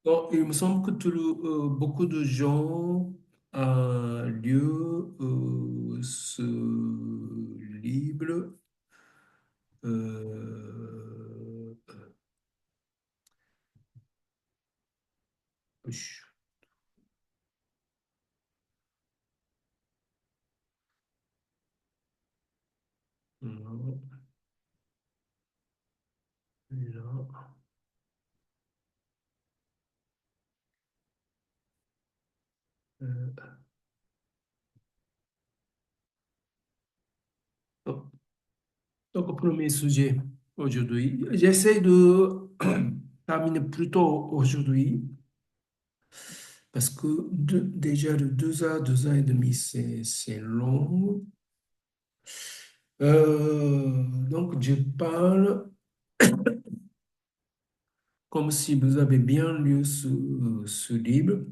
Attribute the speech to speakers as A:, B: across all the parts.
A: Bon, il me semble que beaucoup de gens ce livre. euh, je- non, là, euh, donc, donc, premier sujet aujourd'hui. J'essaie de terminer plus tôt aujourd'hui parce que déjà de 2 heures et demie, c'est long. Donc, je parle comme si vous avez bien lu ce livre,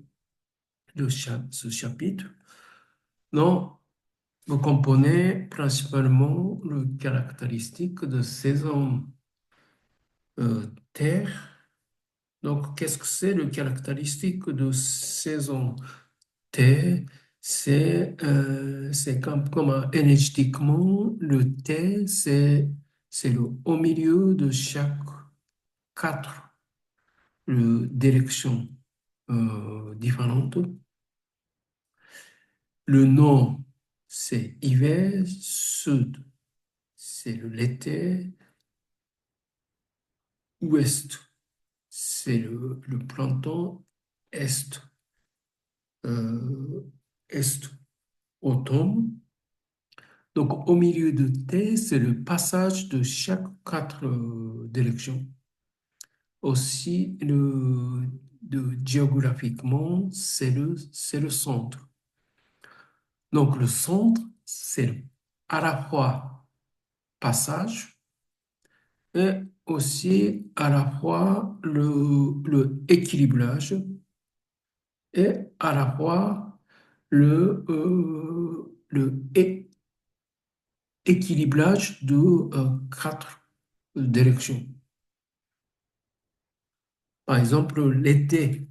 A: ce chapitre. Non, vous comprenez principalement les caractéristiques de saison terre. Donc, qu'est-ce que c'est le caractéristique de saison terre? C'est comme énergétiquement, le terre, c'est au milieu de chaque quatre directions différentes. Le nord, c'est hiver, sud, c'est l'été, ouest, c'est le printemps, est, euh, est, automne. Donc, au milieu de T, c'est le passage de chaque quatre directions. Aussi, géographiquement, c'est le centre. Donc, le centre, c'est à la fois passage et aussi à la fois le équilibrage et à la fois le équilibrage de quatre directions. Par exemple, l'été,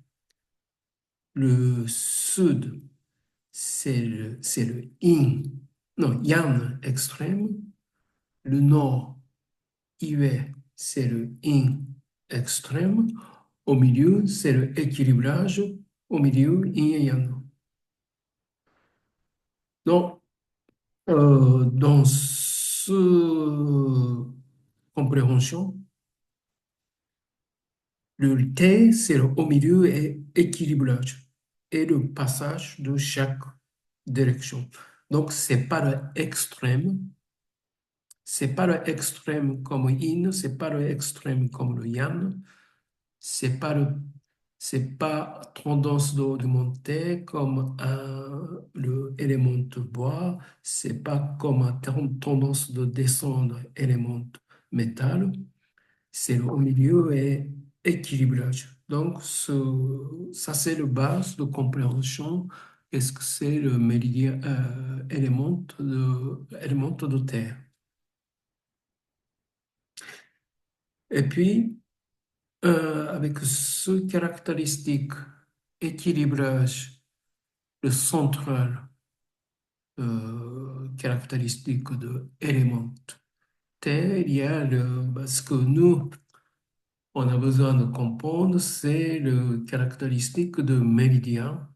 A: le sud, c'est le yin, non, yang extrême. Le nord, hiver, c'est le yin extrême. Au milieu, c'est le équilibrage. Au milieu, yin et yang. Donc, dans ce compréhension, le T, c'est au milieu et équilibrage et le passage de chaque direction. Donc, c'est pas le extrême comme yin, c'est pas le extrême comme le yang, c'est pas c'est pas tendance d'augmenter comme le élément de bois, c'est pas comme tendance de descendre élément métal, c'est au milieu et équilibrage. Donc, ça, c'est le base de compréhension. Qu'est-ce que c'est le méridien, élément de terre? Et puis, avec ce caractéristique, équilibrage, le central, caractéristique de élément terre, il y a ce que nous, on a besoin de comprendre, c'est le caractéristique de méridien,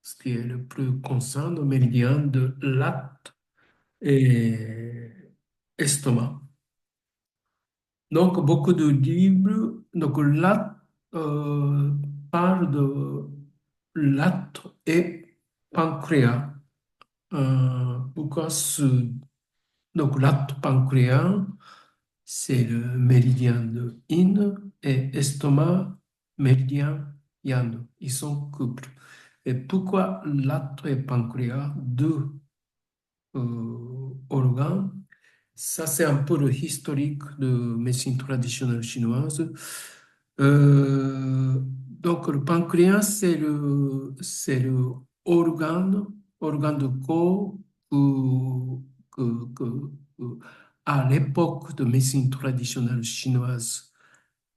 A: ce qui est le plus constant, le méridien de latte et estomac. Donc, beaucoup de livres, donc latte euh, parle de latte et pancréas. Pourquoi donc latte pancréas, c'est le méridien de Yin et estomac, méridien Yang. Ils sont couplés. Et pourquoi latte et pancréas, deux organes? Ça, c'est un peu le historique de médecine traditionnelle chinoise. Donc, le pancréas, c'est le organe de corps que, à l'époque de médecine traditionnelle chinoise,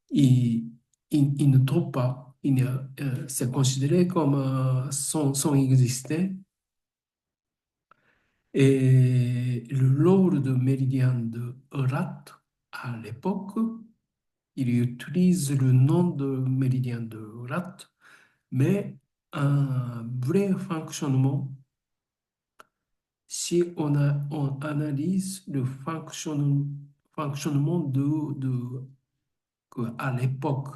A: il, il ne trompe pas. C'est considéré comme son existant. Et le lors de méridien de Eurat, à l'époque, il utilise le nom de méridien de Eurat, mais un vrai fonctionnement, si on analyse le fonctionnement à l'époque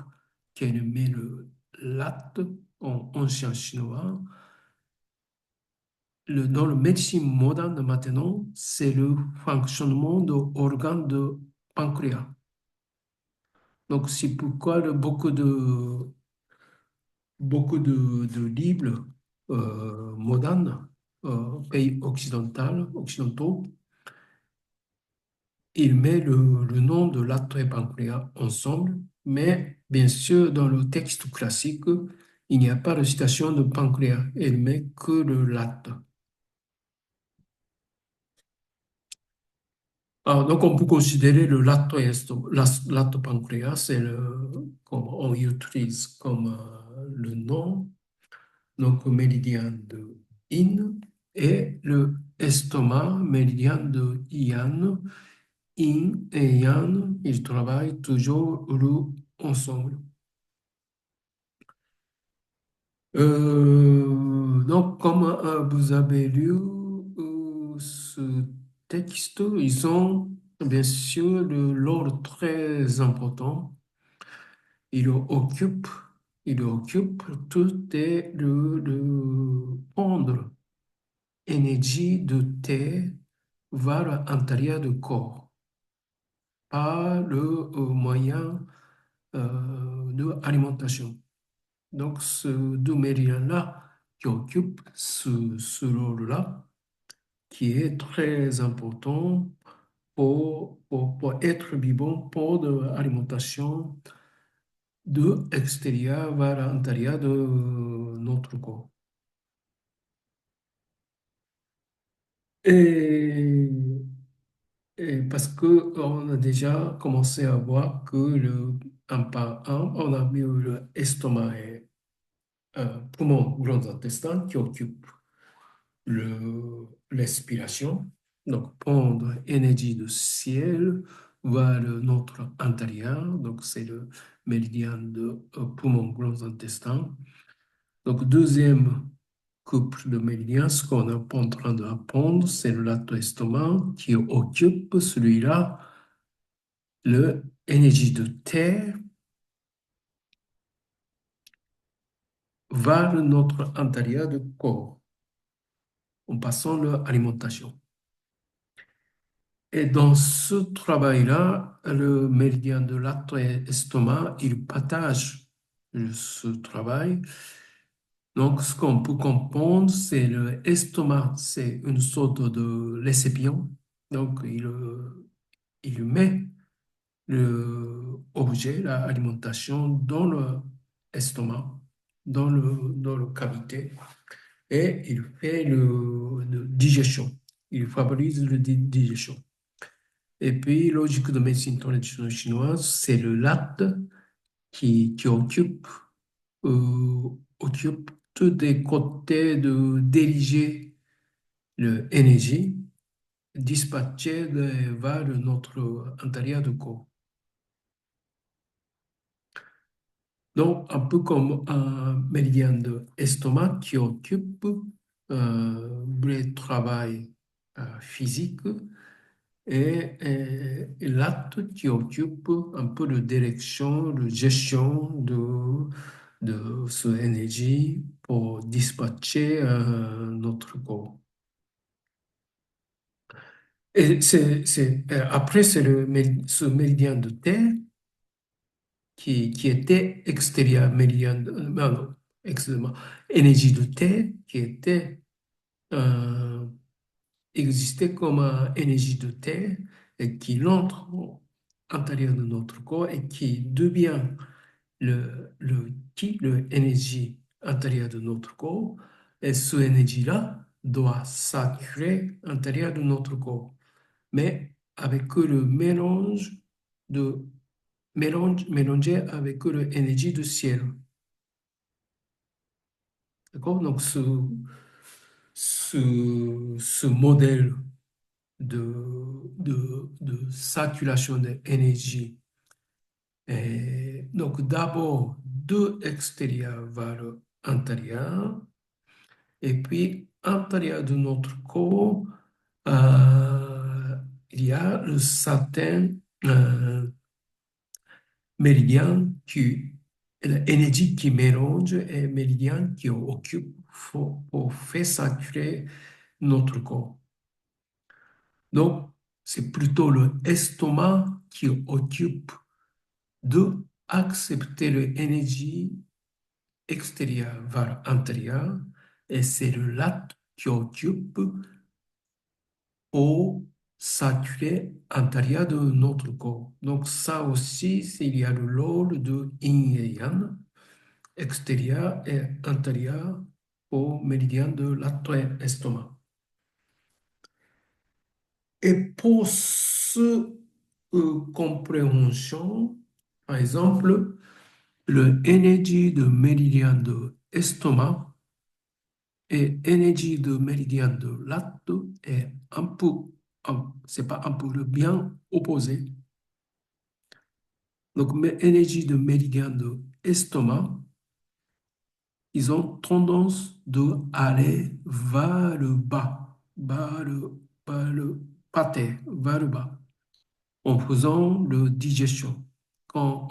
A: qu'elle met le lat en ancien chinois, dans le médecine moderne maintenant, c'est le fonctionnement de l'organe de pancréas. Donc, c'est pourquoi beaucoup de livres modernes, pays occidentaux, ils mettent le nom de l'acte et pancréas ensemble, mais bien sûr, dans le texte classique, il n'y a pas de citation de pancréas, il met que le l'acte. Ah, donc, on peut considérer le lactopancréas, comme on utilise comme le nom, donc méridien de Yin, et le estomac, méridien de Yang. Yin et Yang, ils travaillent toujours ensemble. Donc, comme vous avez lu ce texte, ils ont bien sûr le rôle très important. Il occupe, il occupe tout est le prendre énergie de terre vers l'intérieur du corps par le moyen de l'alimentation. Donc, ce deux méridiens-là qui occupe ce rôle-là, qui est très important pour être vivant, pour de l'alimentation de extérieur vers l'intérieur de notre corps. Et, et parce qu'on a déjà commencé à voir que un par un, on a mis l'estomac et poumon, grands intestins qui occupent l'expiration, donc prendre énergie du ciel vers notre intérieur, donc c'est le méridien de poumon, grands intestins. Donc, deuxième couple de méridiens, ce qu'on est en train d'apprendre, c'est le lato-estomac qui occupe celui-là, l'énergie de terre vers notre intérieur du corps en passant l'alimentation. Et dans ce travail-là, le méridien de lato-estomac, il partage ce travail. Donc, ce qu'on peut comprendre, c'est l'estomac, c'est une sorte de récipient. Donc, il met l'objet, l'alimentation dans l'estomac, dans le cavité, et il fait le digestion. Il favorise le digestion. Et puis, logique de médecine traditionnelle chinoise, c'est le latte qui occupe tous les côtés de diriger l'énergie dispatchée vers notre intérieur du corps. Donc, un peu comme un méridien de l'estomac qui occupe le travail physique et l'acte qui occupe un peu de direction, de gestion de cette énergie pour dispatcher notre corps. Et après, c'est ce méridien de terre qui était extérieur, méridien non, excusez-moi, énergie de terre qui était euh, existait comme énergie de terre et qui entre à l'intérieur de notre corps et qui devient l'énergie intérieure de notre corps. Et cette énergie-là doit saturer l'intérieur de notre corps, mais avec le mélange de mélangé avec l'énergie du ciel. D'accord? Donc, ce modèle de circulation d'énergie est donc d'abord de extérieur vers intérieur, et puis intérieur de notre corps, euh, il y a un certain méridien qui l'énergie qui mélange et méridien qui occupe pour faire circuler notre corps. Donc, c'est plutôt le estomac qui occupe de accepter l'énergie extérieure vers intérieure, et c'est le lac qui occupe au sacré intérieur de notre corps. Donc ça aussi, il y a le rôle de yin et yang, extérieur et intérieur au méridien de l'estomac. Et pour ce compréhension, par exemple, l'énergie de méridien de estomac et énergie de méridien de lacte est un peu, c'est pas un peu, le bien opposé. Donc, énergie de méridien de estomac, ils ont tendance de aller vers le bas, vers le pâté, vers le bas, en faisant le digestion. Quand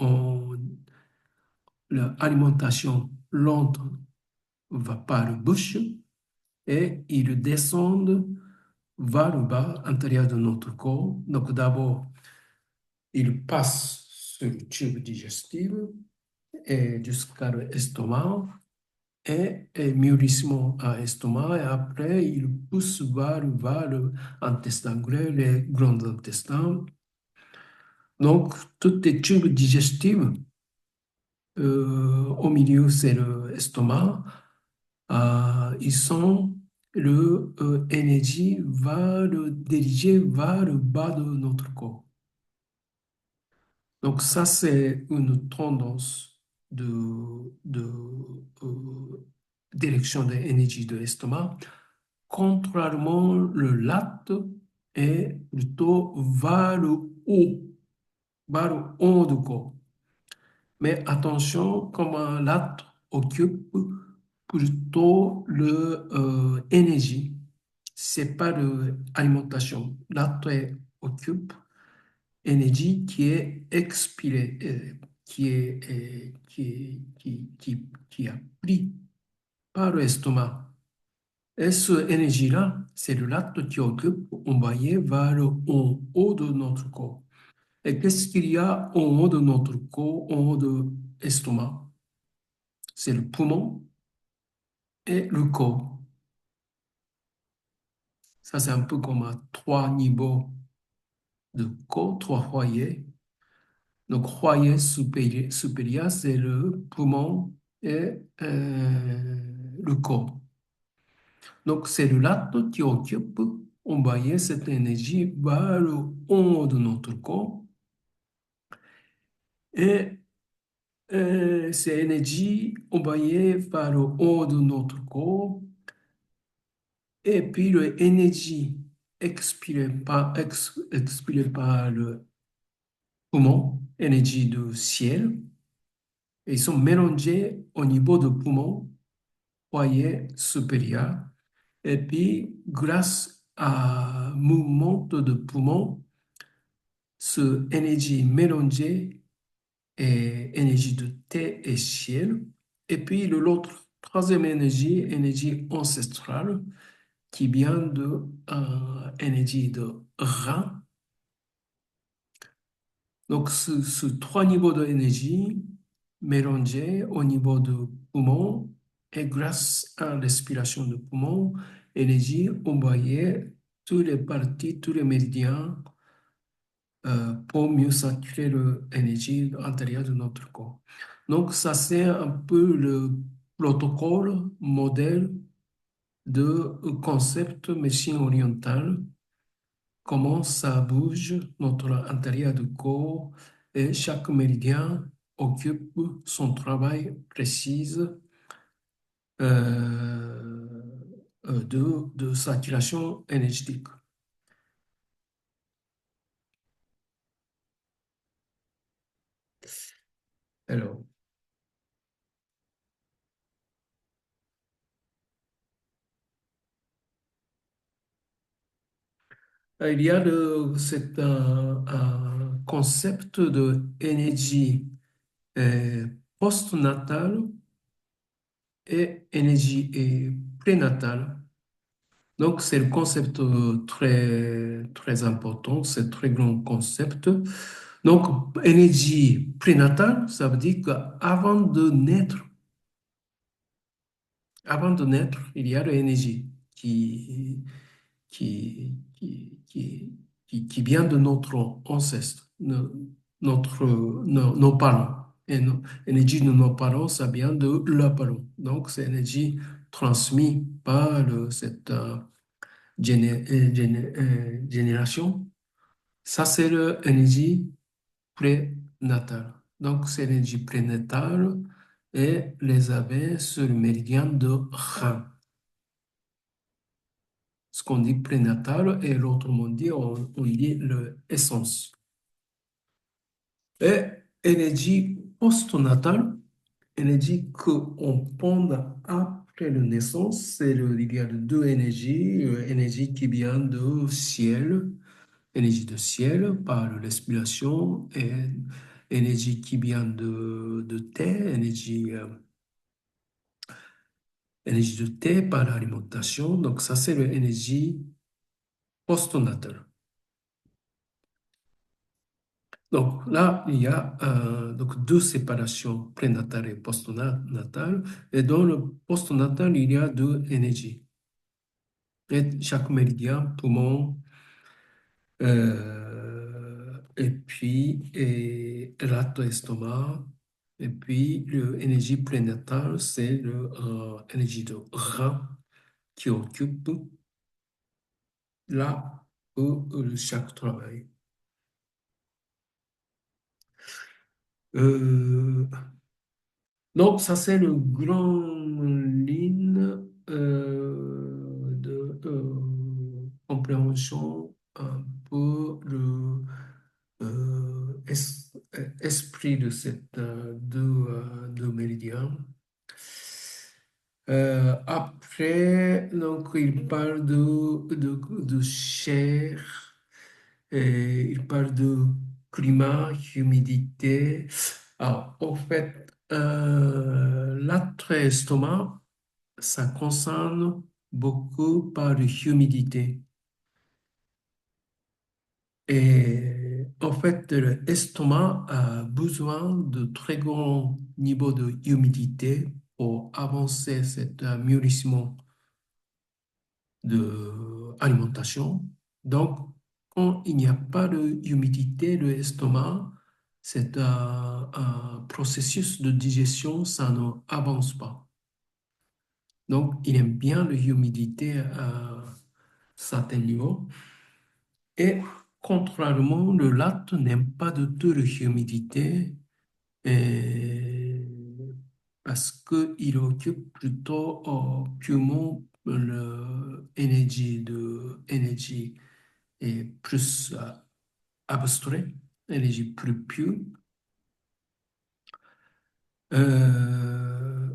A: l'alimentation lente va par la bouche et ils descendent vers le bas, intérieur de notre corps. Donc d'abord, ils passent sur le tube digestif et jusqu'à l'estomac et mûrissement à l'estomac, et après ils poussent vers l'intestin grêle, les grands intestins. Donc, tous les tubes digestifs, au milieu, c'est l'estomac. Ils sont énergie va le diriger vers le bas de notre corps. Donc ça, c'est une tendance de direction de l'énergie de l'estomac. Contrairement, le latte est plutôt vers le haut du corps. Mais attention, comme un latte occupe plutôt l'énergie, c'est pas l'alimentation. Latte occupe énergie qui est expirée, qui a pris par l'estomac. Et cette énergie-là, c'est le lacte qui occupe envoyé vers le en haut de notre corps. Et qu'est-ce qu'il y a en haut de notre corps, en haut de l'estomac? C'est le poumon et le corps. Ça, c'est un peu comme à trois niveaux de corps, trois foyers. Donc, foyer supérieur, c'est le poumon et le corps. Donc, c'est le lacte qui occupe envoyer cette énergie vers le haut de notre corps. Et cette énergie envoyée vers le haut de notre corps, et puis l'énergie expirée par le poumon, énergie du ciel, et ils sont mélangés au niveau du poumon, foyer supérieur. Et puis, grâce à mouvement de poumon, cette énergie mélangée est énergie de terre et ciel. Et puis, l'autre, troisième énergie, énergie ancestrale, qui vient de énergie de rein. Donc, ce trois niveaux d'énergie mélangés au niveau du poumon, et grâce à l'expiration du poumon, énergie envoyée toutes les parties, tous les méridiens pour mieux circuler l'énergie intérieure de notre corps. Donc, ça, c'est un peu le protocole, modèle de concept médecine orientale, comment ça bouge notre intérieur du corps et chaque méridien occupe son travail précis euh, de saturation énergétique. Alors, il y a un concept de énergie postnatale et énergie prénatale. Donc, c'est le concept très important, c'est un très grand concept. Donc, énergie prénatale, ça veut dire avant de naître, il y a de l'énergie qui, qui vient de notre ancêtre, nos parents. Et l'énergie de nos parents, ça vient de leurs parents. Donc, c'est l'énergie transmise par cette génération. Ça, c'est l'énergie prénatale. Donc, c'est l'énergie prénatale et les abeilles sur le méridien de Rhin. Ce qu'on dit prénatal et l'autrement dit, on dit l'essence. Et énergie postnatale, énergie qu'on pond après la naissance, il y a deux énergies, énergie qui vient du ciel, énergie de ciel par l'expiration et énergie qui vient de terre, énergie de terre par l'alimentation. Donc ça, c'est l'énergie postnatale. Donc là, il y a donc deux séparations prénatales et postnatales. Et dans le postnatal, il y a deux énergies. Et chaque méridien, poumon, et puis rate estomac. Et puis l'énergie prénatale, c'est l'énergie de rein qui occupe là où chaque travail. Euh, Donc, ça, c'est le grand ligne de compréhension un peu esprit de cette deux méridiens. Après, donc, il parle de chair, et il parle de climat, humidité. Alors, en fait, l'estomac, ça concerne beaucoup par l'humidité. Et en fait, l'estomac a besoin de très grands niveaux de humidité pour avancer cet mûrissement de alimentation. Donc, quand il n'y a pas de humidité de l'estomac, c'est un processus de digestion, ça n'avance pas. Donc, il aime bien l'humidité à certains niveaux. Et contrairement, le latte n'aime pas du tout l'humidité et parce qu'il occupe plutôt purement l'énergie est plus abstrait, énergie plus pure. Euh,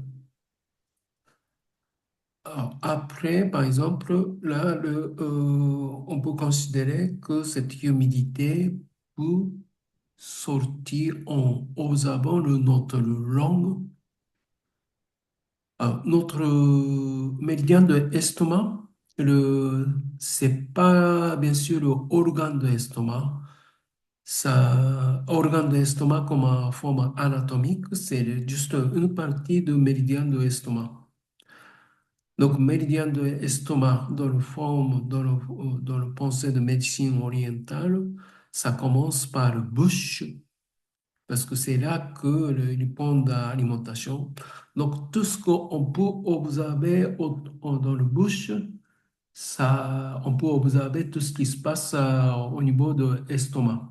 A: alors, après, par exemple, là, on peut considérer que cette humidité peut sortir en observant notre langue. Alors, notre méridien de l'estomac, c'est pas bien sûr l'organe de l'estomac. Ça, organe de l'estomac comme en forme anatomique, c'est juste une partie du méridien de l'estomac. Donc, méridien de l'estomac, dans le pensée de médecine orientale, ça commence par bouche, parce que c'est là que il prend d'alimentation. Donc, tout ce qu'on peut observer dans la bouche, ça, on peut observer tout ce qui se passe au niveau de l'estomac.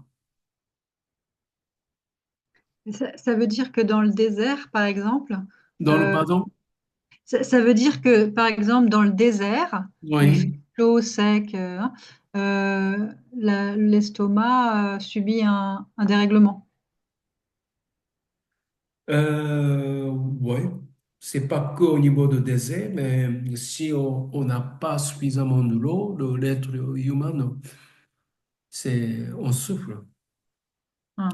B: Ça veut dire que dans le désert, par exemple,
A: Dans le
B: euh,
A: pardon?
B: ça veut dire que, par exemple, dans le désert, où il fait
A: Oui.
B: chaud, sec, l'estomac subit un dérèglement.
A: Ouais. C'est pas qu'au niveau de désert, mais si on n'a pas suffisamment de l'eau, l'être humain, on souffre.
B: Hein.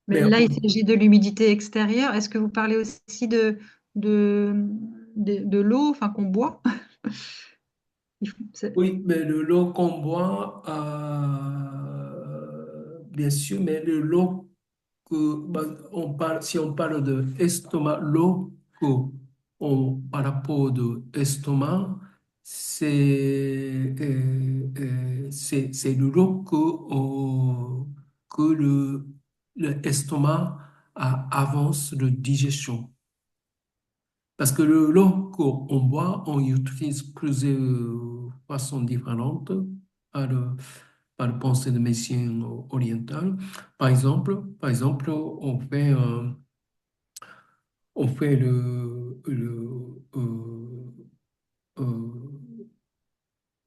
B: Mais
A: Mais
B: là, il s'agit de l'humidité extérieure. Est-ce que vous parlez aussi de, de l'eau, enfin, qu'on boit?
A: oui, mais le lot qu'on boit, bien sûr, mais le lot bah, si on parle de estomac, l'eau par rapport de estomac, c'est le lot que le estomac avance de digestion. Parce que l'eau qu'on boit, on utilise plusieurs façons différentes par, par le pensée de médecine orientale. Par exemple, on fait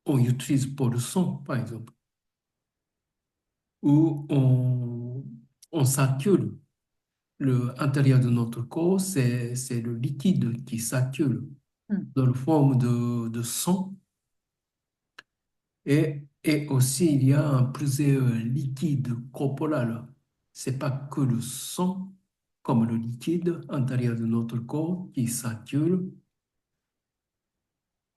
A: on utilise pour le sang, par exemple, ou on circule. Le intérieur de notre corps, c'est le liquide qui circule
B: Hmm,
A: dans la forme de sang. Et aussi, il y a plusieurs liquides corporels. C'est pas que le sang, comme le liquide intérieur de notre corps qui circule.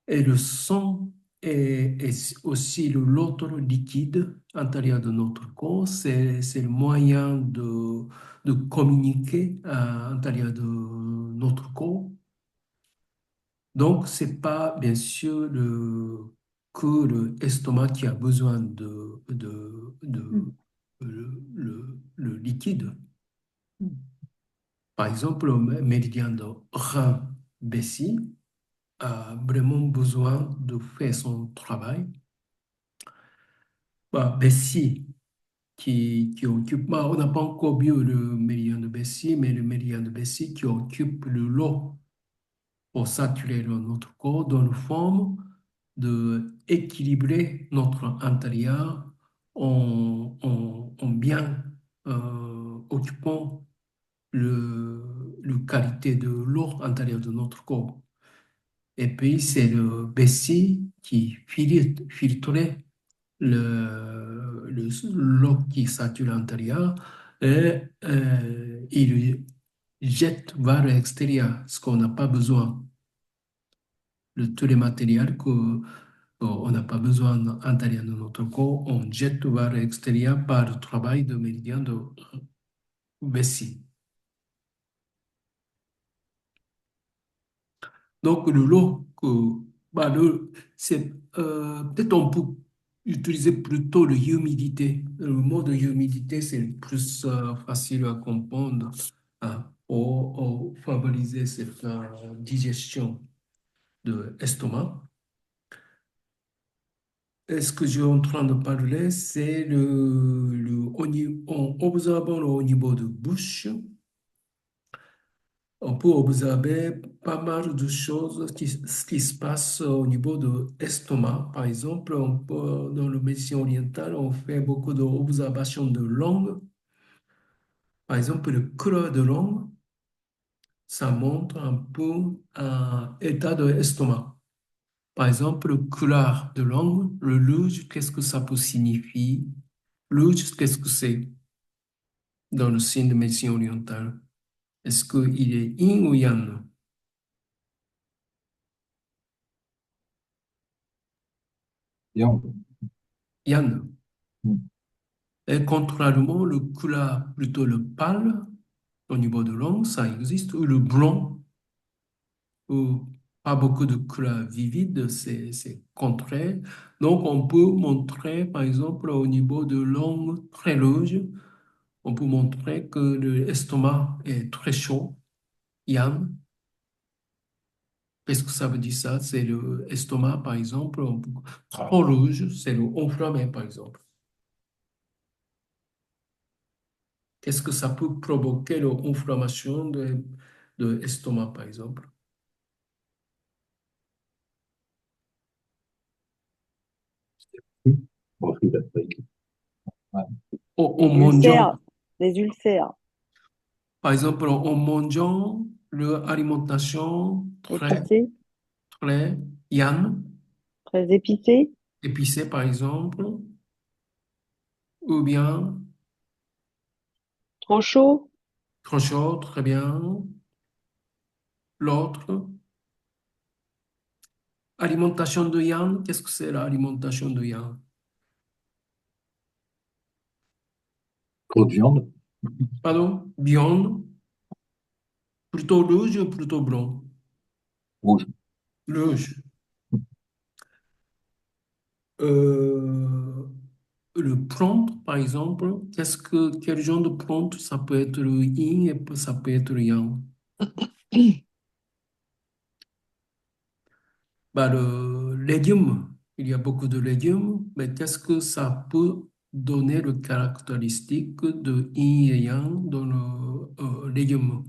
A: Et le sang est aussi l'autre liquide intérieur de notre corps. C'est le moyen de communiquer à l'intérieur de notre corps. Donc, c'est pas bien sûr que l'estomac qui a besoin
B: hmm,
A: le liquide.
B: hmm,
A: Par exemple, le méridien de Rein-Bessy a vraiment besoin de faire son travail. Bah, Bessy qui occupe, bah, on n'a pas encore vu le méridien de Bessy, mais le méridien de Bessy qui occupe le lot pour saturer notre corps dans une forme de équilibrer notre intérieur en bien occupant le qualité de l'eau intérieure de notre corps. Et puis, c'est le Bessie qui filtrait l'eau qui sature l'intérieur et il jette vers l'extérieur ce qu'on n'a pas besoin tous les matériels on n'a pas besoin à l'intérieur de notre corps, on jette vers l'extérieur par le travail de méridien de vessie. Donc, le lot, bah, peut-être on peut utiliser plutôt l'humidité. Le mot de humidité, c'est plus facile à comprendre pour favoriser cette digestion de l'estomac. Et ce que je suis en train de parler, c'est en observant au niveau de bouche, on peut observer pas mal de choses ce qui se passe au niveau de l'estomac. Par exemple, dans le médecine orientale, on fait beaucoup d'observations de langue. Par exemple, le couleur de langue, ça montre un peu un état de l'estomac. Par exemple, le couleur de langue, le rouge, qu'est-ce que ça peut signifier? Rouge, qu'est-ce que c'est dans le signe de médecine orientale? Est-ce qu'il est yin ou yang?
C: Bien.
A: Yang. Et contrairement, le couleur, plutôt le pâle, au niveau de l'angle, ça existe, ou le blanc, ou pas beaucoup de couleurs vivides, c'est contraire. Donc, on peut montrer, par exemple, au niveau de l'angle très rouge, on peut montrer que l'estomac est très chaud, yang. Qu'est-ce que ça veut dire ça? C'est le estomac, par exemple, trop rouge, c'est le enflammé, par exemple. Qu'est-ce que ça peut provoquer l'inflammation de l'estomac, par exemple?
C: Reflux gastrique. Ouais.
A: En
D: Des
A: mangeant,
D: ulcères, des ulcères,
A: par exemple, en mangeant l'alimentation
D: épicés,
A: très yann,
D: très épicés,
A: épicée, par exemple, ou bien
D: trop chauds,
A: trop chaud, très bien. L'autre, alimentation de yann, qu'est-ce que c'est l'alimentation de yann?
C: Trop de viande.
A: Pardon? Viande, plutôt rouge ou plutôt blanc?
C: Rouge.
A: Rouge. Euh, le prompt, par exemple, quel genre de prompt? Ça peut être le yin et ça peut être le yang. Bah, le légume, il y a beaucoup de légumes, mais qu'est-ce que ça peut donner le caractéristique de yin et yang dans le légume?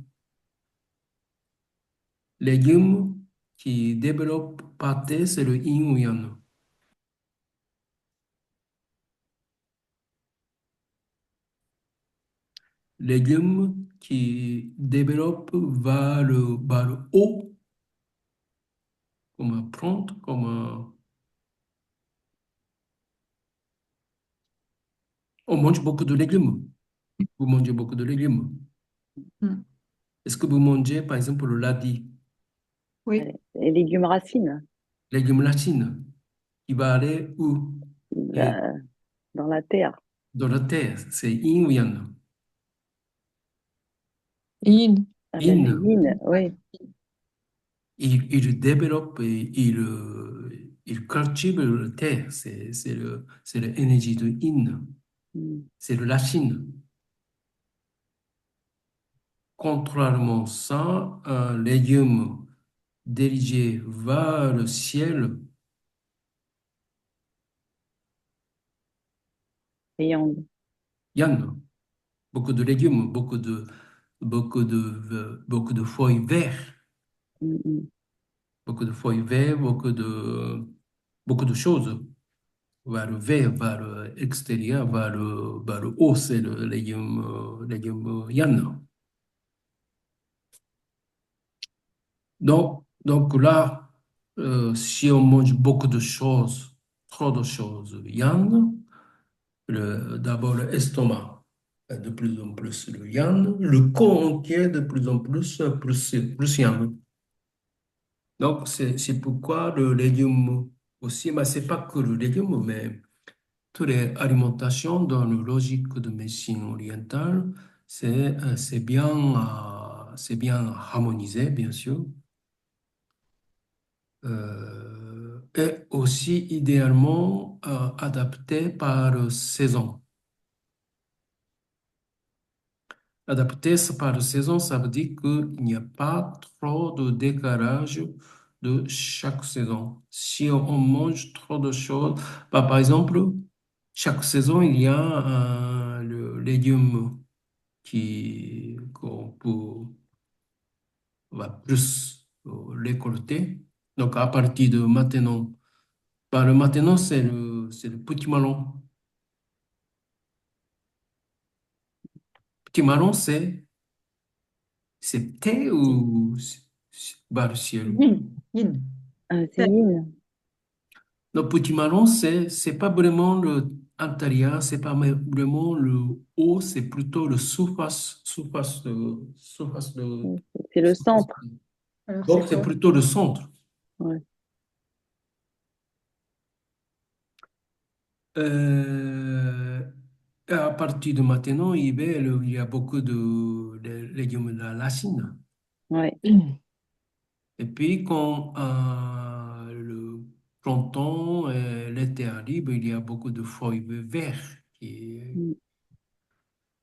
A: Légume qui développe pâté, c'est le yin ou yang. Légume qui développe vers le haut, comme un prompt, on mange beaucoup de légumes. Vous mangez beaucoup de légumes.
B: Mm.
A: Est-ce que vous mangez, par exemple, le radis,
B: Oui.
D: les légumes racines,
A: légumes latines, qui va aller où? Et
D: la- dans la terre.
A: dans la terre, c'est yin ou yang.
B: Yin.
D: Ah ben le
A: Yin,
D: yin, oui.
A: il développe et il cultive la terre. C'est l'énergie de yin.
D: Mm.
A: C'est le lachine. Contrairement à ça, un légume dirigé vers le ciel,
D: Et yang.
A: yang, beaucoup de légumes, beaucoup de feuilles vertes,
D: Mm, mm.
A: beaucoup de feuilles vertes, beaucoup de choses. Vers le vert, vers l'extérieur, vers le haut, c'est le légume yang. Donc là, si on mange beaucoup de choses, trop de choses yang, d'abord l'estomac, de plus en plus le yang, le corps entier de plus en plus yang. Donc c'est pourquoi le légume aussi, mais c'est pas que le légume, mais toutes les alimentations dans la logique de médecine orientale, c'est bien harmonisé, bien sûr. Et aussi idéalement adapté par saison. Adapté par saison, ça veut dire qu'il n'y a pas trop de décalage de chaque saison. Si on mange trop de choses, bah, par exemple, chaque saison, il y a le légume qu'on peut va plus récolter. Donc, à partir de maintenant, bah, le maintenant, c'est le petit melon. Petit melon, c'est thé ou bah, le ciel.
B: Yin. Yin.
D: Ah, c'est yin.
A: Le petit marron, c'est pas vraiment le intérieur, c'est pas vraiment le haut, c'est plutôt le
D: C'est le
A: surface
D: centre.
B: Alors, c'est
A: donc, c'est
B: quoi?
A: plutôt le centre.
D: Ouais.
A: Euh, et à partir de maintenant, il y a beaucoup de légumes de la Chine.
D: Ouais.
A: Et puis, quand le printemps et l'été arrivent, il y a beaucoup de feuilles vertes
D: Mm,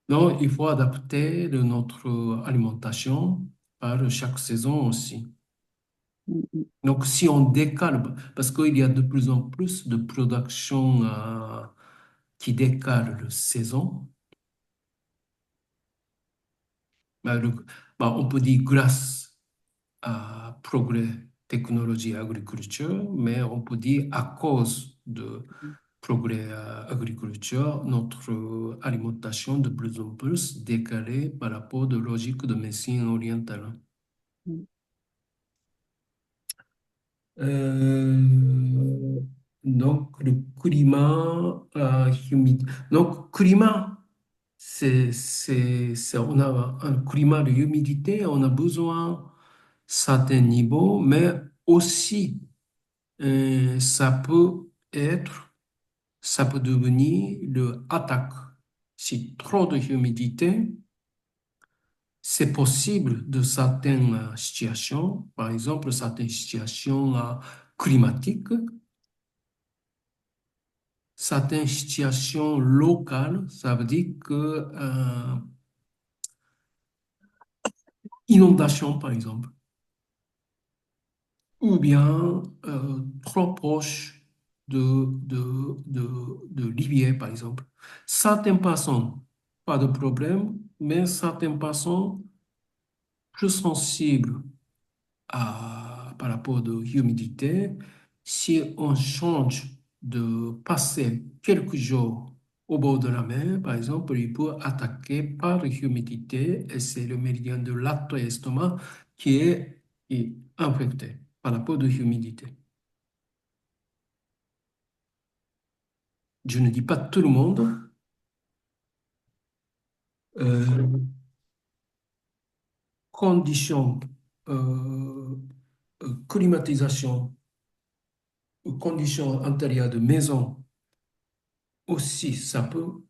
A: Donc, il faut adapter notre alimentation par chaque saison aussi.
D: mm, mm.
A: Donc, si on décale, parce qu'il y a de plus en plus de production qui décale la saison, Bah, on peut dire grâce à progrès technologie et agriculture, mais on peut dire à cause de progrès agriculture, notre alimentation de plus en plus décalée par rapport de logique de médecine orientale.
D: Mm.
A: Euh, donc, le climat humide. Donc, climat, on a un climat de humidité, on a besoin certains niveaux, mais aussi, ça peut devenir le attaque. Si trop de humidité, c'est possible de certaines situations, par exemple certaines situations climatiques, certaines situations locales, ça veut dire que inondation par exemple, ou bien trop proche de rivières par exemple. Certaines personnes, pas de problème, mais certaines personnes plus sensibles par rapport de l'humidité, si on change de passer quelques jours au bord de la mer, par exemple, il peut attaquer par l'humidité et c'est le méridien de l'estomac qui est infecté par rapport de l'humidité. Je ne dis pas tout le monde. Euh, conditions, euh, climatisation, conditions intérieures de maison aussi, ça peut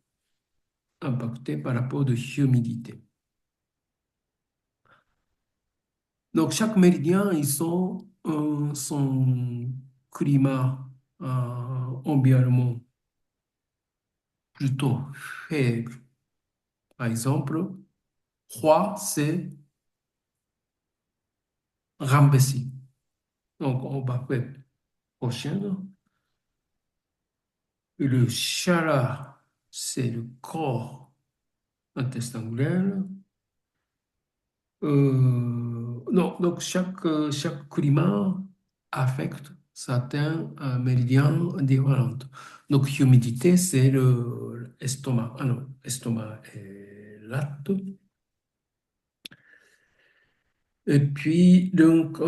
A: impacté par rapport de l'humidité. Donc, chaque méridien, ils ont son climat environnement plutôt faible. Par exemple, froid, c'est Rambessi. Donc, on va faire prochaine. Le chaleur, c'est le corps intestinal. Non, donc chaque climat affecte certains méridiens différents. Donc, humidité, c'est l'estomac. Ah non, estomac et latte. Et puis, donc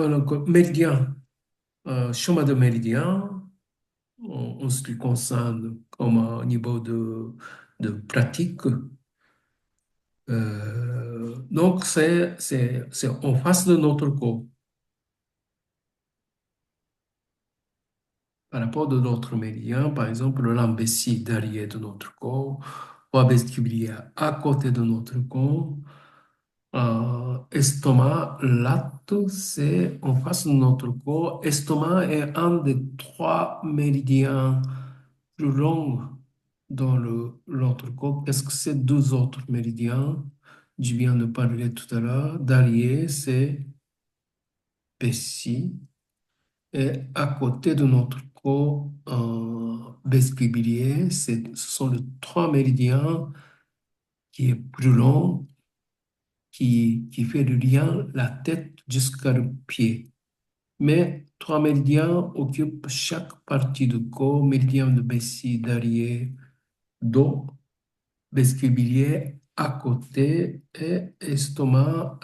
A: méridien, chemin de méridien, en ce qui concerne comme au niveau de pratique. Donc, c'est en face de notre corps. Par rapport de notre méridien, par exemple, l'embessie derrière de notre corps, voie vestibulière à côté de notre corps, estomac, latte, c'est en face de notre corps. Estomac est un des trois méridiens plus longs dans l'autre corps. Qu'est-ce que c'est deux autres méridiens? Je viens de parler tout à l'heure. Derrière, c'est vessie. Et à côté de notre corps vestibulier, ce sont les trois méridiens qui est plus long, qui fait le lien la tête jusqu'à le pied. Mais trois méridiens occupent chaque partie du corps, méridien de vessie derrière, dos, vestibulier à côté et estomac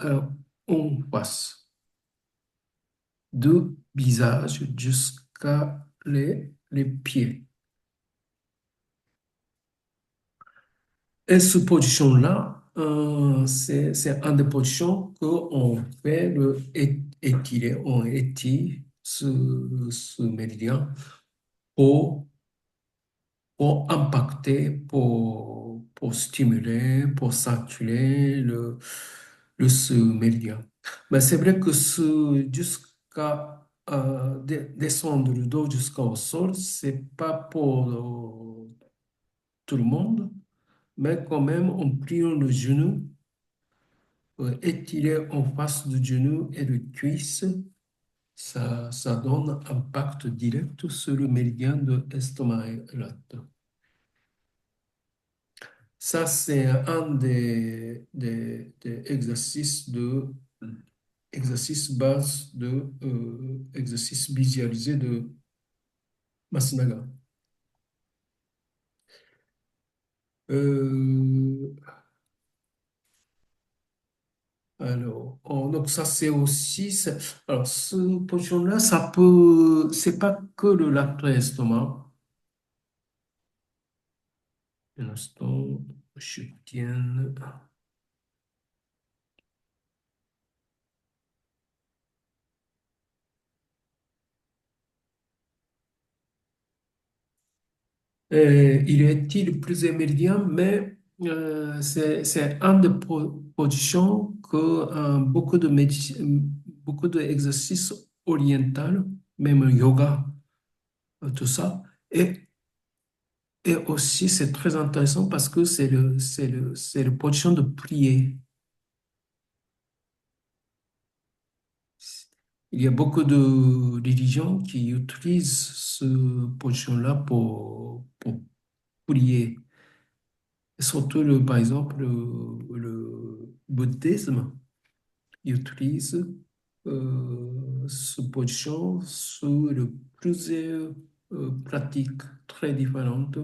A: en face. Du visage jusqu'à les pieds. Et cette position-là, c'est une des positions qu'on fait étirer, on étire ce méridien pour, pour impacter, pour stimuler, pour circuler ce méridien. Mais c'est vrai que jusqu'à descendre le dos jusqu'au sol, c'est pas pour tout le monde. Mais quand même, en pliant le genou, étirer en face du genou et le cuisse, ça donne un impact direct sur le méridien de l'estomac et latte. Ça, c'est un des exercices base exercice visualisé de Masunaga. Euh, donc ça c'est aussi, alors ce position-là, c'est pas que le lacto estomac. Un instant, je tiens. Il est utile plusieurs méridiens, mais c'est un des positions que beaucoup d'exercices orientaux, même yoga, tout ça. Et, et aussi, c'est très intéressant parce que c'est le position de prier. Il y a beaucoup de religions qui utilisent ce position-là pour prier. Surtout, par exemple, le bouddhisme utilise ce position sur plusieurs pratiques très différentes,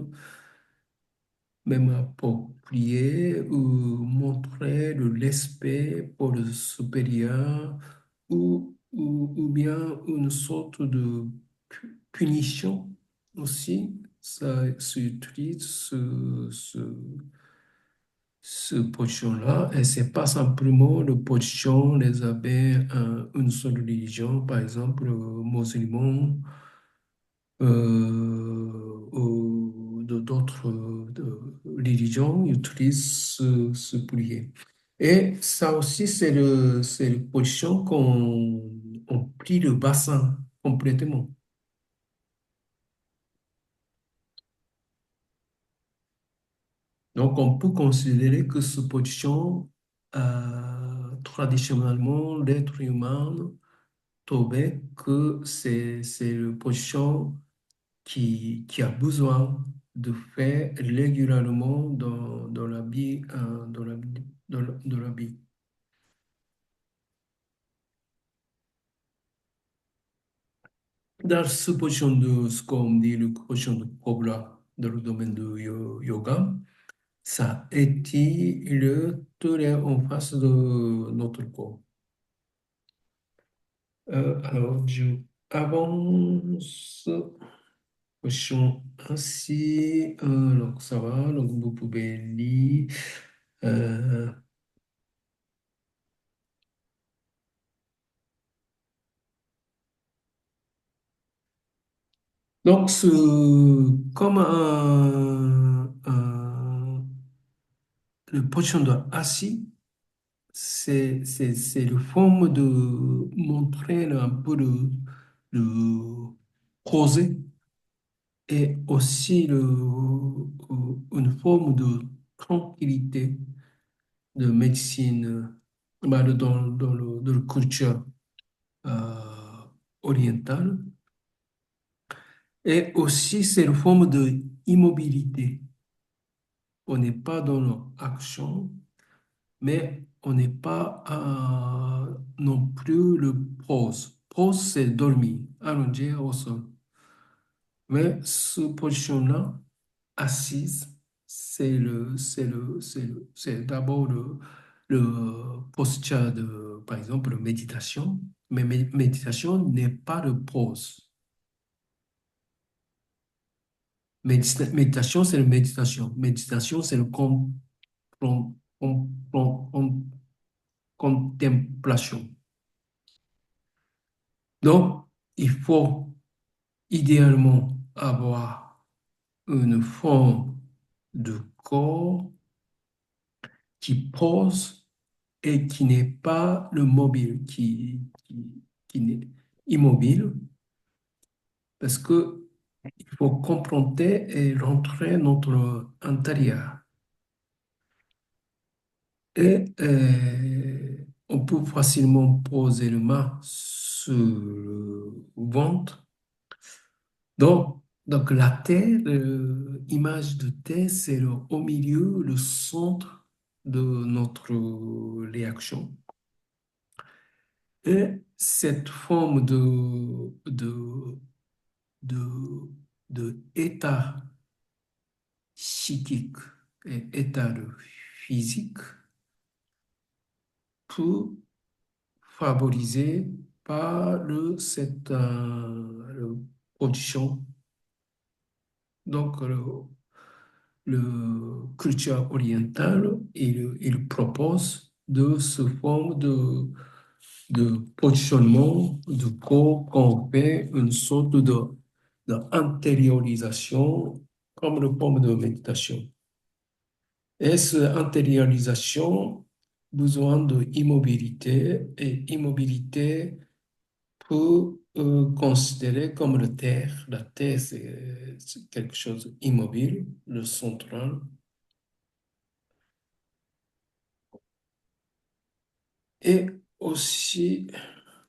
A: même pour prier ou montrer le respect pour le supérieur ou bien une sorte de punition aussi. Ça s'utilise ce position-là, et c'est pas simplement le position les abbés une seule religion, par exemple musulmans ou d'autres religions utilisent ce prier. Et ça aussi, c'est le position on plie le bassin complètement. Donc, on peut considérer que ce position, traditionnellement, l'être humain trouvait que c'est le position qui a besoin de faire régulièrement dans la vie, dans la vie. Dans ce position de ce qu'on dit, le position de Cobra dans le domaine de yoga, ça étire tous les en face de notre corps. Alors, je avance, position ainsi, donc ça va, donc vous pouvez lire. euh, donc, comme le position de assis, c'est le forme de montrer un peu le posé et aussi une forme de tranquillité de médecine dans le culture euh, orientale. Et aussi, c'est une forme de immobilité. On n'est pas dans l'action, mais on n'est pas non plus le pose. Pose, c'est dormir, allongé au sol. Mais ce position-là, assise, c'est d'abord le posture de, par exemple, méditation. Mais méditation n'est pas de pause. Méditation, c'est la méditation. Méditation, c'est le con- contemplation. Donc, il faut idéalement avoir une forme de corps qui pose et qui n'est pas le mobile, qui n'est immobile, parce que il faut confronter et rentrer notre intérieur. Et on peut facilement poser le main sur le ventre. Donc, Donc la Terre, image de Terre, c'est au milieu, le centre de notre réaction. Et cette forme de, de état psychique et état de physique peut favoriser par cette production. Donc, le culture orientale, il propose de ce forme de positionnement du corps qu'on fait une sorte d'intériorisation comme une forme de méditation. Et cette intériorisation besoin d'immobilité et immobilité peut considérer comme la terre. La terre, c'est quelque chose d'immobile, le central. Et aussi,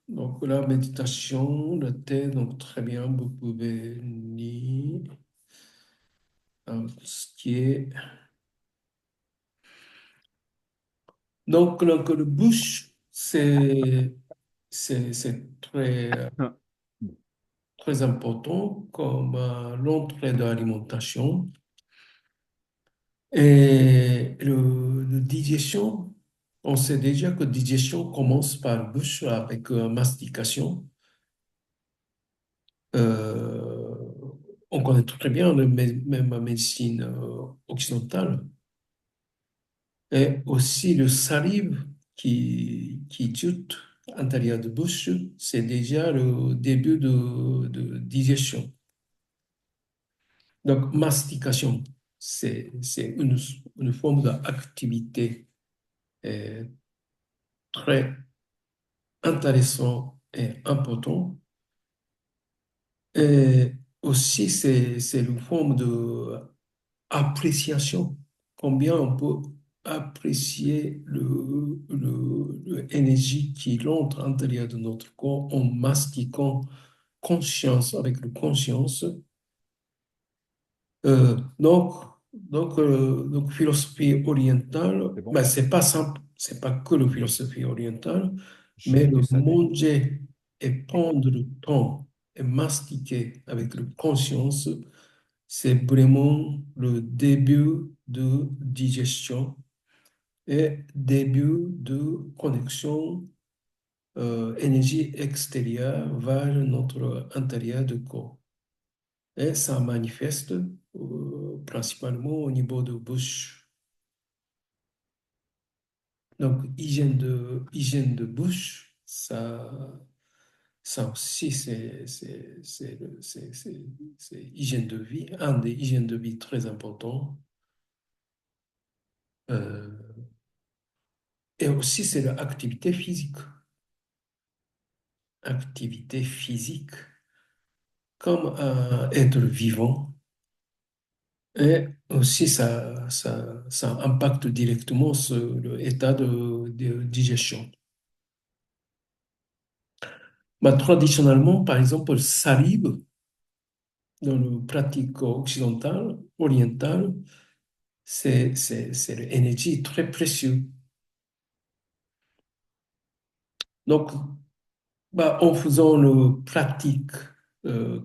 A: donc la méditation, la terre, donc très bien, vous pouvez lire ce qui est. Donc, le bouche, c'est très important comme l'entrée de l'alimentation. Et le digestion, on sait déjà que digestion commence par bouche avec mastication. Euh, on connaît très bien même la médecine occidentale. Et aussi le salive qui jute à l'intérieur de bouche, c'est déjà le début de digestion. Donc, mastication, c'est une forme d'activité très intéressante et importante. Et aussi, c'est une forme d'appréciation. Combien on peut apprécier l'énergie qui entre à l'intérieur de notre corps en mastiquant conscience avec le conscience. Donc, philosophie orientale,
E: C'est bon?
A: ben, c'est pas simple, c'est pas que la philosophie orientale,
E: J'ai
A: mais le
E: écouté ça des...
A: manger et prendre le temps et mastiquer avec la conscience, c'est vraiment le début de digestion et début de connexion énergie extérieure vers notre intérieur du corps. Et ça manifeste principalement au niveau de bouche. Donc, hygiène de bouche, ça aussi, c'est hygiène de vie, un des hygiènes de vie très importants. Euh, et aussi, c'est l'activité physique. Activité physique comme un être vivant. Et aussi, ça impacte directement l'état de digestion. Bah, traditionnellement, par exemple, le salive, dans la pratique occidentale, orientale, c'est l'énergie très précieuse. Donc, bah, en faisant le pratique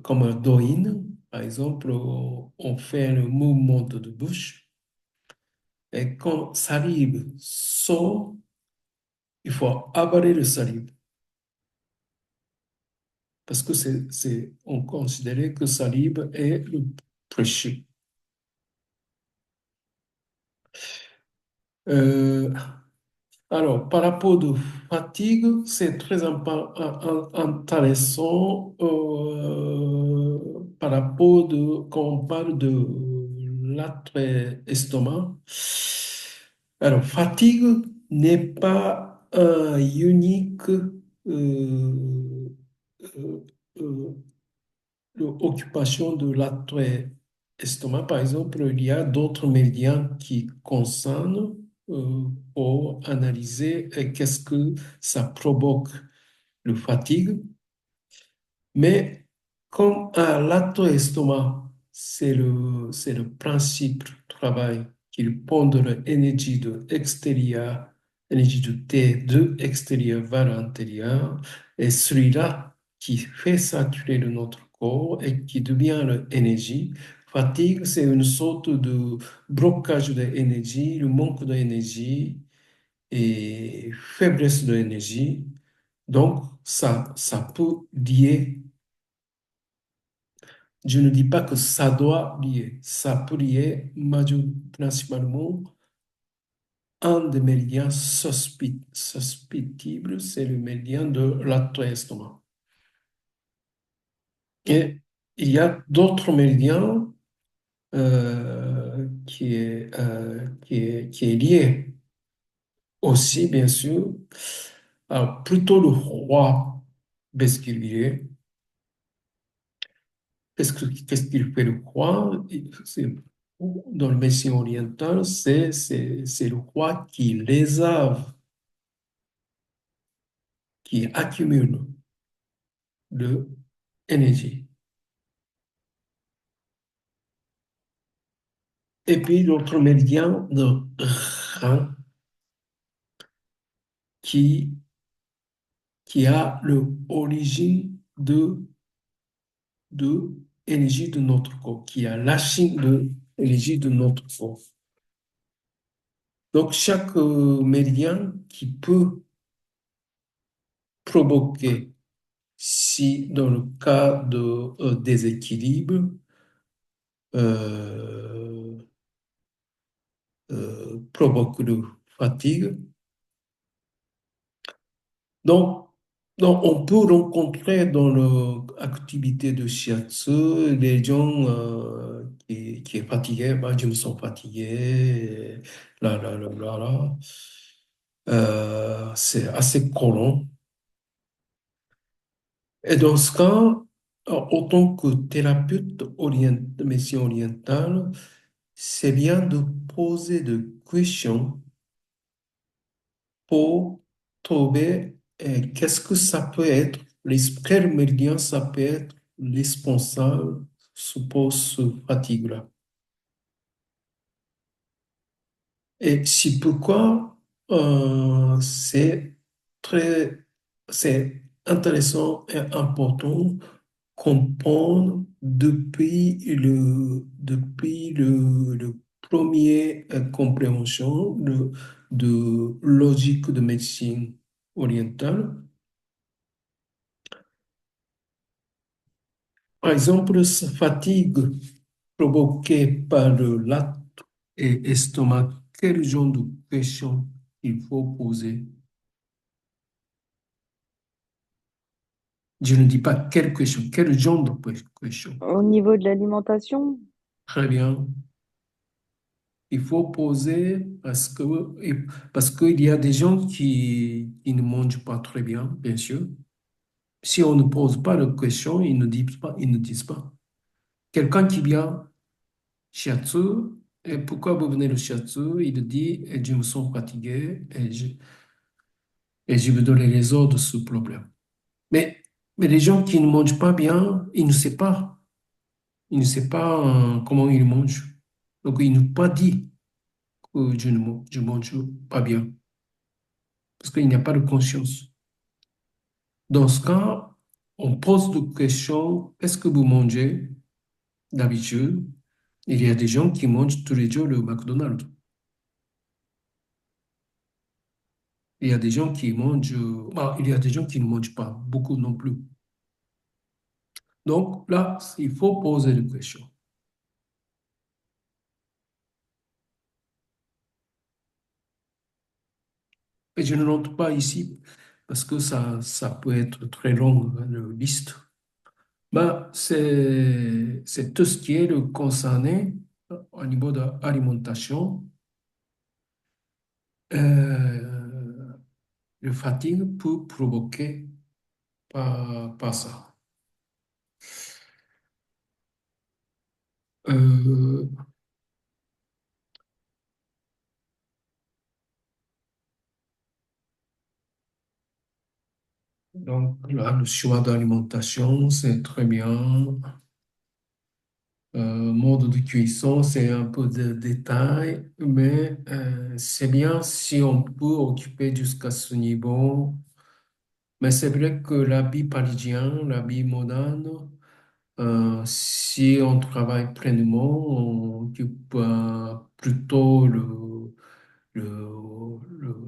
A: comme un doin, par exemple, on fait le mouvement de bouche, et quand salive sort, il faut avaler le salive. Parce que on considérait que salive est le précieux. Euh, alors, par rapport de fatigue, c'est très intéressant par rapport quand on parle de l'attrait estomac. Alors, fatigue n'est pas un unique euh, euh, occupation de l'attrait estomac. Par exemple, il y a d'autres médias qui concernent pour analyser qu'est-ce que ça provoque le fatigue. Mais comme à l'attrait estomac, c'est le principe du travail qu'il pondre l'énergie de extérieur, l'énergie de T de extérieur vers l'intérieur, et celui-là qui fait saturer notre corps et qui devient l'énergie. Fatigue, c'est une sorte de blocage de l'énergie, le manque d'énergie et faiblesse de l'énergie. Donc, ça peut lier. Je ne dis pas que ça doit lier. Ça peut lier principalement un des méridiens susceptibles, c'est le méridien de l'atro-estomac. Et il y a d'autres méridiens qui est lié aussi, bien sûr, plutôt le roi basculier. Qu'est-ce qu'il fait le roi? Dans le médecine orientale, c'est le roi qui lésave, qui accumule de l'énergie. Et puis l'autre méridien de rein qui, qui a l'origine de l'énergie de notre corps, qui a l'achine de l'énergie de notre corps. Donc chaque méridien qui peut provoquer, si dans le cas de déséquilibre, euh, provoque de fatigue. Donc, on peut rencontrer dans l'activité de shiatsu des gens qui est fatigué, bah, je me sens fatigué, là, là, là, là, là. C'est assez collant. Et dans ce cas, en tant que thérapeute de médecine orientale, c'est bien de poser des questions pour trouver qu'est-ce que ça peut être, quel méridien ça peut être responsable pour ce fatigue-là. Et c'est pourquoi très, c'est intéressant et important comprendre le premier compréhension de logique de médecine orientale. Par exemple, cette fatigue provoquée par le lac et estomac, quel genre de questions il faut poser? Je ne dis pas quelle question, quel genre de question.
D: Au niveau de l'alimentation,
A: Très bien. Il faut poser parce qu'il y a des gens qui ne mangent pas très bien, bien sûr. Si on ne pose pas de questions, ils ne disent pas, ils ne disent pas. Quelqu'un qui vient shiatsu, et pourquoi vous venez le shiatsu? Il dit, et je me sens fatigué et je veux donner les ordres de ce problème. Mais, mais les gens qui ne mangent pas bien, ils ne savent pas. Ils ne savent pas comment ils mangent. Donc, ils n'ont pas dit que je mange pas bien. Parce qu'il n'y a pas de conscience. Dans ce cas, on pose des questions. Qu'est-ce que vous mangez d'habitude? Il y a des gens qui mangent tous les jours le McDonald's. Il y a des gens qui mangent, il y a des gens qui ne mangent pas, beaucoup non plus. Donc là, il faut poser des questions. Et je ne rentre pas ici parce que ça peut être très long, hein, la liste. C'est tout ce qui est le concerné au niveau de l'alimentation. Euh, le fatigue peut provoquer par ça. Euh, donc là, le choix d'alimentation, c'est très bien. Mode de cuisson, c'est un peu de détail, mais c'est bien si on peut occuper jusqu'à ce niveau. Mais c'est vrai que l'habit parisien, l'habit moderne, si on travaille pleinement, on occupe plutôt le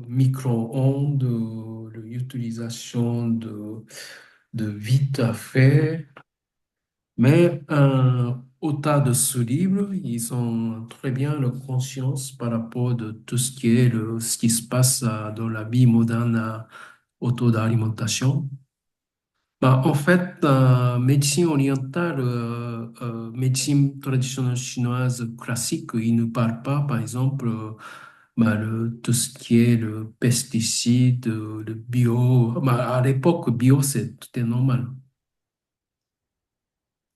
A: micro-ondes, l'utilisation de vite à faire. Mais au tas de ce livre, ils ont très bien la conscience par rapport de tout ce qui est ce qui se passe dans la vie moderne autour de l'alimentation. Bah, en fait, médecine orientale, médecine traditionnelle chinoise classique, ils ne parlent pas, par exemple, bah, tout ce qui est le pesticide, le bio. Bah, à l'époque, bio, c'était normal.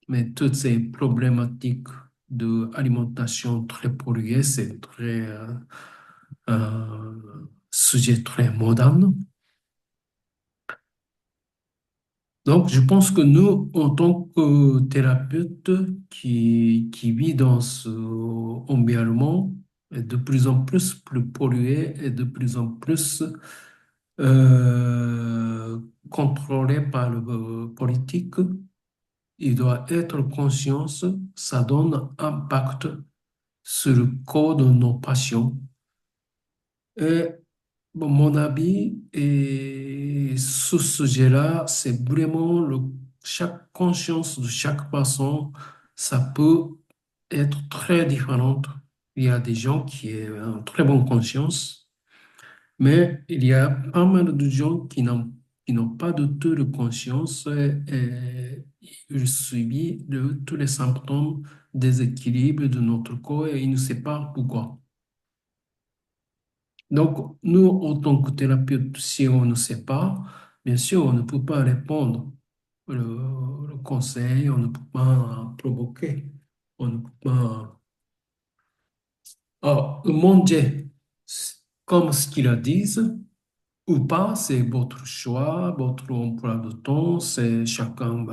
A: Mais toutes ces problématiques de alimentation très polluée, c'est très un sujet très moderne. Donc, je pense que nous, en tant que thérapeute qui vit dans ce environnement est de plus en plus pollué et de plus en plus euh, contrôlé par le politique, il doit être conscient, ça donne impact sur le corps de nos patients. Et bon, mon avis et ce sujet-là, c'est vraiment chaque conscience de chaque personne, ça peut être très différente. Il y a des gens qui ont une très bonne conscience, mais il y a pas mal de gens qui n'ont pas de tout de conscience et ils subissent tous les symptômes déséquilibre de notre corps et ils ne savent pas pourquoi. Donc, nous, en tant que thérapeute, si on ne sait pas, bien sûr, on ne peut pas répondre le conseil, on ne peut pas provoquer, on ne peut pas manger comme ce qu'ils disent ou pas, c'est votre choix, votre emploi de temps, c'est chacun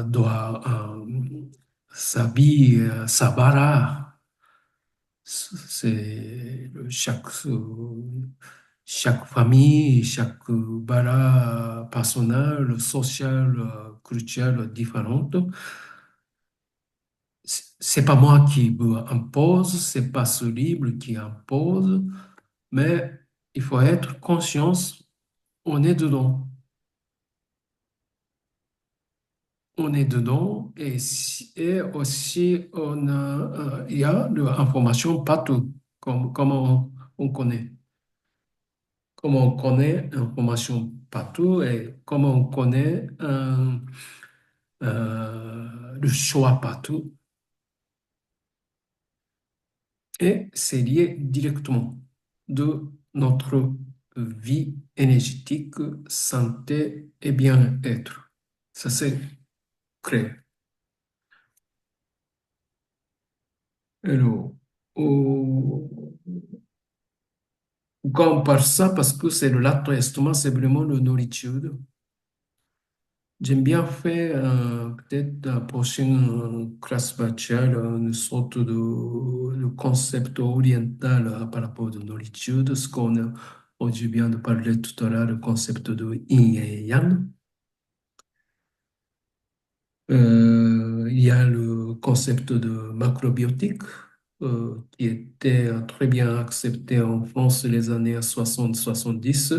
A: doit s'habiller, savoir. C'est chaque famille, chaque bara personnel, social, culturel différente. C'est pas moi qui vous impose, c'est pas ce livre qui impose, mais il faut être conscient, on est dedans. On est dedans et aussi il y a de l'information partout, comme on connaît. Comme on connaît l'information partout et comme on connaît le choix partout. Et c'est lié directement de notre vie énergétique, santé et bien-être. Ça, c'est clair. Alors, au- quand on parle ça, parce que c'est le latte estomac, c'est vraiment la nourriture. J'aime bien faire peut-être la prochaine classe virtuelle une sorte de concept oriental par rapport à la nourriture, de ce je viens de parler tout à l'heure, le concept de yin et yang. Il y a le concept de macrobiotique qui était très bien accepté en France les années 60-70.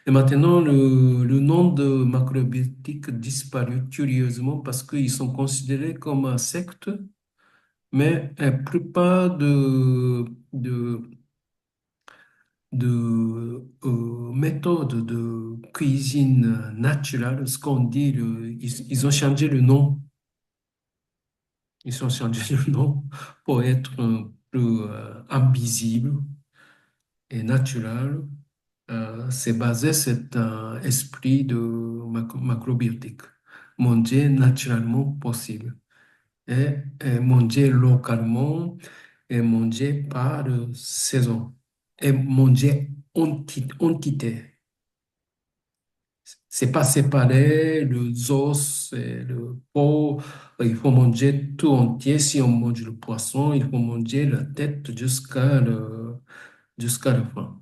A: Et maintenant, le nom de macrobiotique disparu curieusement parce qu'ils sont considérés comme un secte, mais la plupart de méthodes de cuisine naturelle, ce qu'on dit, ils ont changé le nom. Ils ont changé le nom pour être plus invisible et naturel. C'est basé sur un esprit de macrobiotique. Manger naturellement possible. Et manger localement et manger par saison. Et manger en quantité. C'est pas séparé, le os et le pot. Il faut manger tout entier. Si on mange le poisson, il faut manger la tête jusqu'à la fin.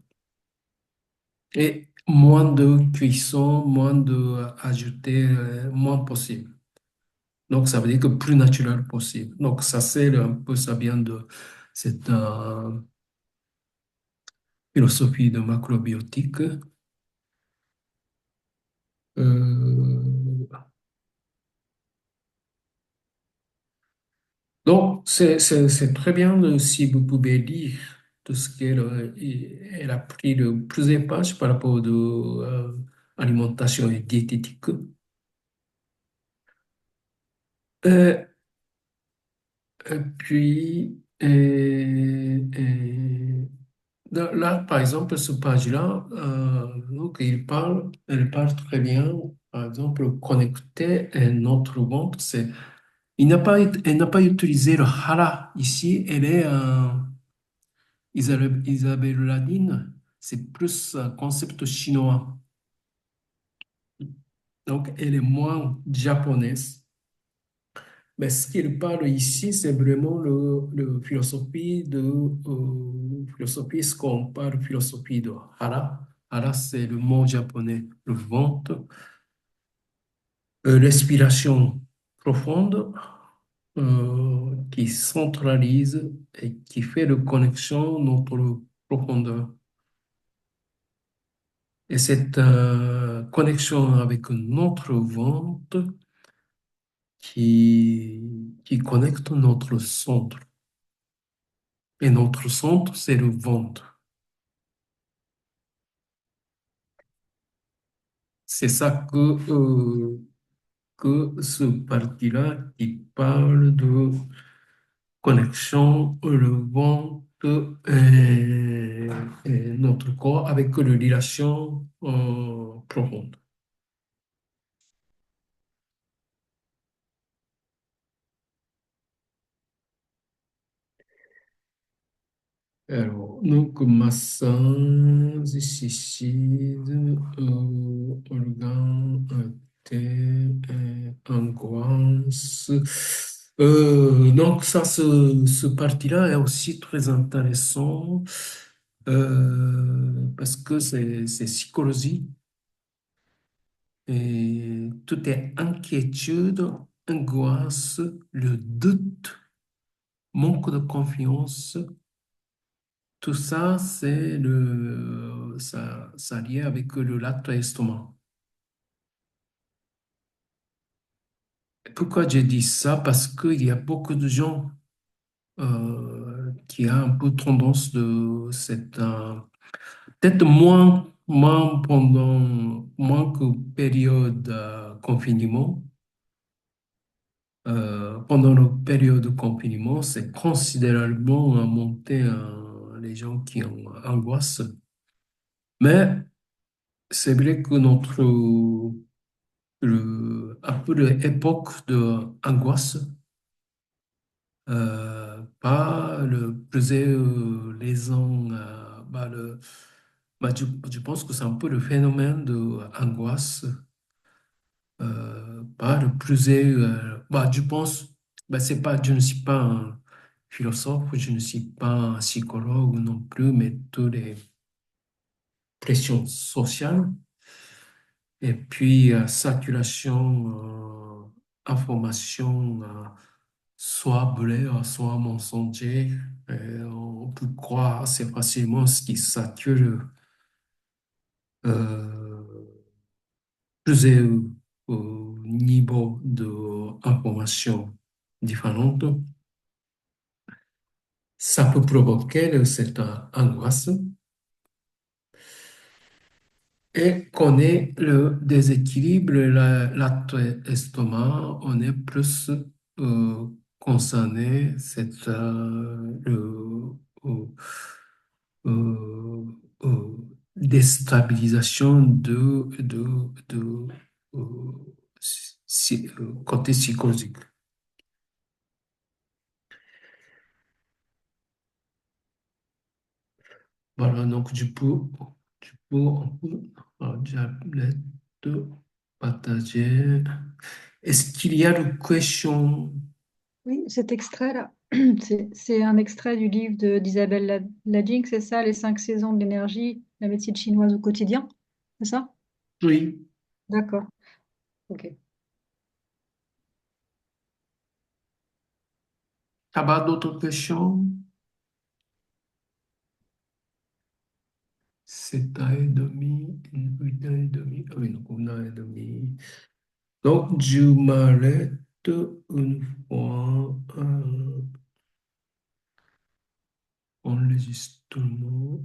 A: Et moins de cuisson, moins de ajouter, moins possible. Donc, ça veut dire que plus naturel possible. Donc, ça, c'est un peu, ça vient de cette philosophie de macrobiotique. Euh, donc, c'est très bien si vous pouvez lire tout ce qu'elle elle a pris de plusieurs pages par rapport de alimentation et diététique. Euh, et puis, là, par exemple, ce page-là, donc, elle parle très bien, par exemple, connecter notre ventre. Elle n'a pas utilisé le hara ici, elle est Isabelle Ladine, c'est plus un concept chinois. Donc, elle est moins japonaise. Mais ce qu'il parle ici, c'est vraiment philosophie, ce qu'on parle philosophie de hara. Hara, c'est le mot japonais, le ventre. Respiration profonde qui centralise et qui fait de connexion notre profondeur. Et cette connexion avec notre ventre qui connecte notre centre. Et notre centre, c'est le ventre. C'est ça que ce parti-là qui parle de connexion, le ventre et notre corps avec une relation profonde. Alors, donc, massage, cécile, organe, angoisse. Donc, ça, ce parti-là est aussi très intéressant parce que c'est psychologie et tout est inquiétude, angoisse, le doute, manque de confiance. Tout ça, ça lié avec le lac estomac. Pourquoi j'ai dit ça? Parce qu'il y a beaucoup de gens qui ont un peu tendance de peut-être moins que période confinement. Pendant la période de confinement, c'est considérablement monté les gens qui ont angoisse. Mais c'est vrai que un peu l'époque de angoisse, pas le peser les ans, je pense que c'est un peu le phénomène de angoisse, pas le peser, je pense, je ne suis pas un philosophe, je ne suis pas un psychologue non plus, mais toutes les pressions sociales. Et puis, saturation, information, soit vraie, soit mensongère. On peut croire assez facilement ce qui sature euh, plusieurs niveaux d'information différentes. Ça peut provoquer cette angoisse. Et qu'on ait le déséquilibre, l'estomac, on est plus concerné, c'est euh, euh, déstabilisation euh, côté psychologique. Voilà, donc du coup, on peut, de partager. Est-ce qu'il y a des questions?
B: Oui, cet extrait-là, c'est un extrait du livre d'Isabelle Lading, c'est ça, Les 5 saisons de l'énergie, la médecine chinoise au quotidien, c'est ça?
A: Oui.
B: D'accord, ok.
A: Ah bah, d'autres questions? 7 ans et demi, 8 ans et demi. Ah oui, donc 1 an et demi. Donc, je m'arrête une fois enregistrement.